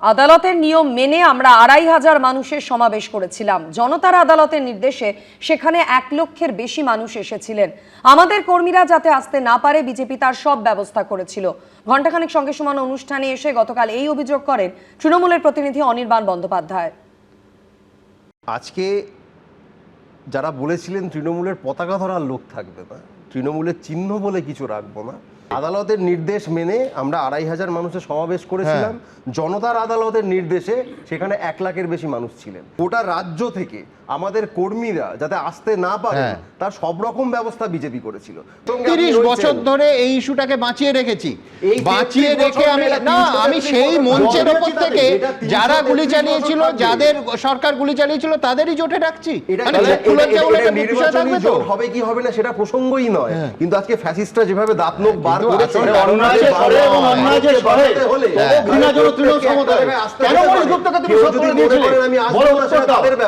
আদালতের নিয়ম মেনে আমরা ২৫০০ মানুষের সমাবেশ করেছিলাম। জনতার আদালতের নির্দেশে সেখানে ১ লক্ষের বেশি মানুষ এসেছিলেন। আমাদের কর্মীরা যাতে আসতে না পারে বিজেপি তার সব ব্যবস্থা করেছিল। ঘণ্টাখানেক সঙ্গে সমান অনুষ্ঠানে এসে গতকাল এই অভিযোগ করেন তৃণমূলের প্রতিনিধি অনির্বাণ বন্দ্যোপাধ্যায়। আজকে যারা বলেছিলেন তৃণমূলের পতাকা ধরার লোক থাকবে না, তৃণমূলের চিহ্ন বলে কিছু রাখবো না, আদালতের নির্দেশ মেনে আমরা ২৫০০ মানুষের সমাবেশ করেছিলাম। জনতার আদালতের নির্দেশে সেখানে ১ লাখের বেশি মানুষ ছিলেন। গোটা রাজ্য থেকে আমাদের কর্মীরা যাতে আসতে না পারে তার সব রকম ব্যবস্থা বিজেপি করেছিল। ৩০ বছর ধরে এই ইস্যুটাকে বাঁচিয়ে রেখেছি, বাঁচিয়ে রেখে আমি সেই মঞ্চের উপর থেকে যারা গুলি চালিয়েছিল, যাদের সরকার গুলি চালিয়েছিল তাদেরই জোটে রাখছি। হবে কি হবে না সেটা প্রসঙ্গই নয়, কিন্তু আজকে ফ্যাসিস্টরা যেভাবে দাঁত নখ বার করেছে আমি আসবো না,